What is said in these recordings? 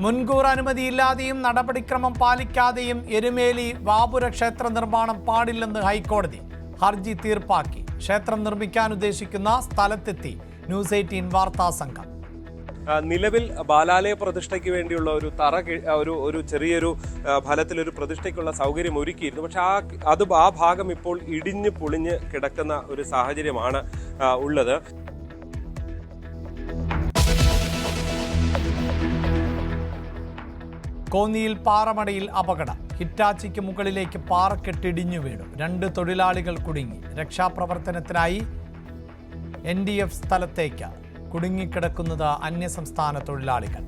മുൻകൂർ അനുമതിയില്ലാതെയും നടപടിക്രമം പാലിക്കാതെയും എരുമേലി വാപുര ക്ഷേത്ര നിർമ്മാണം പാടില്ലെന്ന് ഹൈക്കോടതി ഹർജി തീർപ്പാക്കി. ക്ഷേത്രം നിർമ്മിക്കാൻ ഉദ്ദേശിക്കുന്ന സ്ഥലത്തെത്തി ന്യൂസ് 18 വാർത്താ സംഘം. നിലവിൽ ബാലാലയ പ്രതിഷ്ഠയ്ക്ക് വേണ്ടിയുള്ള ഒരു ഒരു ചെറിയൊരു ഫലത്തിലൊരു പ്രതിഷ്ഠയ്ക്കുള്ള സൗകര്യം ഒരുക്കിയിരുന്നു. പക്ഷെ ആ ഭാഗം ഇപ്പോൾ ഇടിഞ്ഞു പൊളിഞ്ഞ് കിടക്കുന്ന ഒരു സാഹചര്യമാണ് ഉള്ളത്. കോന്നിയിൽ പാറമടയിൽ അപകടം. ഹിറ്റാച്ചിക്ക് മുകളിലേക്ക് പാറക്കെട്ടിടിഞ്ഞു വീണു. 2 തൊഴിലാളികൾ കുടുങ്ങി. രക്ഷാപ്രവർത്തനത്തിനായി NDF സ്ഥലത്തേക്ക്. കുടുങ്ങിക്കിടക്കുന്നത് അന്യസംസ്ഥാന തൊഴിലാളികൾ.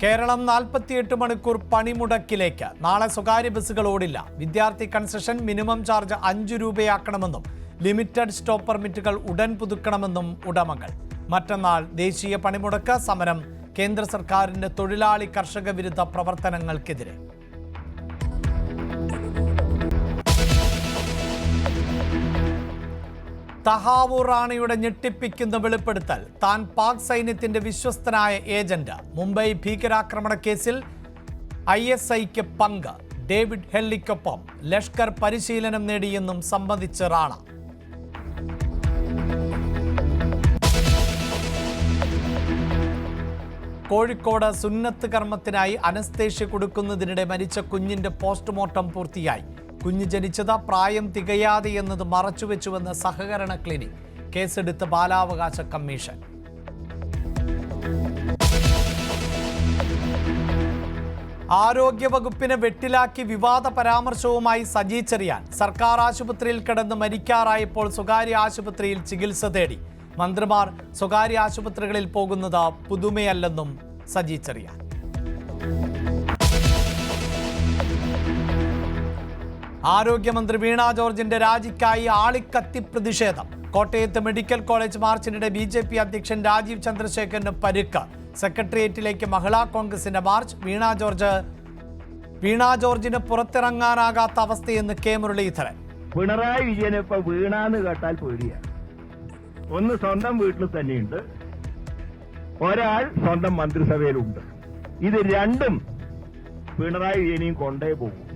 കേരളം 48 മണിക്കൂർ പണിമുടക്കിലേക്ക്. നാളെ സ്വകാര്യ ബസ്സുകൾ ഓടില്ല. വിദ്യാർത്ഥി കൺസെഷൻ മിനിമം ചാർജ് 5 രൂപയാക്കണമെന്നും ലിമിറ്റഡ് സ്റ്റോപ്പ് പെർമിറ്റുകൾ ഉടൻ പുതുക്കണമെന്നും ഉടമകൾ. മറ്റന്നാൾ ദേശീയ പണിമുടക്ക്. സമരം കേന്ദ്ര സർക്കാരിന്റെ തൊഴിലാളി കർഷക വിരുദ്ധ പ്രവർത്തനങ്ങൾക്കെതിരെ. തഹാവൂർ റാണിയുടെ ഞെട്ടിപ്പിക്കുന്ന വെളിപ്പെടുത്തൽ. താൻ പാക് സൈന്യത്തിന്റെ വിശ്വസ്തനായ ഏജന്റ്. മുംബൈ ഭീകരാക്രമണ കേസിൽ ISIക്ക് പങ്ക്. ഡേവിഡ് ഹെല്ലിക്കൊപ്പം ലഷ്കർ പരിശീലനം നേടിയെന്നും സമ്മതിച്ച് റാണ. കോഴിക്കോട് സുന്നത്ത് കർമ്മത്തിനായി അനസ്തേഷ്യ കൊടുക്കുന്നതിനിടെ മരിച്ച കുഞ്ഞിന്റെ പോസ്റ്റ്മോർട്ടം പൂർത്തിയായി. കുഞ്ഞ് ജനിച്ചത് പ്രായം തികയാതെ എന്നത് മറച്ചുവെച്ചുവെന്ന് സഹകരണ ക്ലിനിക്. കേസെടുത്ത് ബാലാവകാശ കമ്മീഷൻ. ആരോഗ്യവകുപ്പിനെ വെട്ടിലാക്കി വിവാദ പരാമർശവുമായി സജി ചെറിയാൻ. സർക്കാർ ആശുപത്രിയിൽ കിടന്ന് മരിക്കാറായപ്പോൾ സ്വകാര്യ ആശുപത്രിയിൽ ചികിത്സ തേടി. മന്ത്രിമാർ സ്വകാര്യ ആശുപത്രികളിൽ പോകുന്നത് പുതുമയല്ലെന്നും സജി ചെറിയാൻ. ആരോഗ്യമന്ത്രി വീണ ജോർജിന്റെ രാജിക്കായി ആളിക്കത്തി പ്രതിഷേധം. കോട്ടയത്ത് മെഡിക്കൽ കോളേജ് മാർച്ചിനിടെ BJP അധ്യക്ഷൻ രാജീവ് ചന്ദ്രശേഖരന് പരിക്ക്. സെക്രട്ടേറിയറ്റിലേക്ക് മഹിളാ കോൺഗ്രസിന്റെ മാർച്ച്. വീണ ജോർജിന് പുറത്തിറങ്ങാനാകാത്ത അവസ്ഥയെന്ന് കെ മുരളീധരൻ. പിണറായി വിജയനെ ഇപ്പൊ വീണാന്ന് കേട്ടാൽ പേടിയാണ്. ഒന്ന് സ്വന്തം വീട്ടിൽ തന്നെയുണ്ട്, ഒരാൾ സ്വന്തം മന്ത്രിസഭയിലുണ്ട്. ഇത് രണ്ടും പിണറായി വിജയനെയും കൊണ്ടേ പോകും.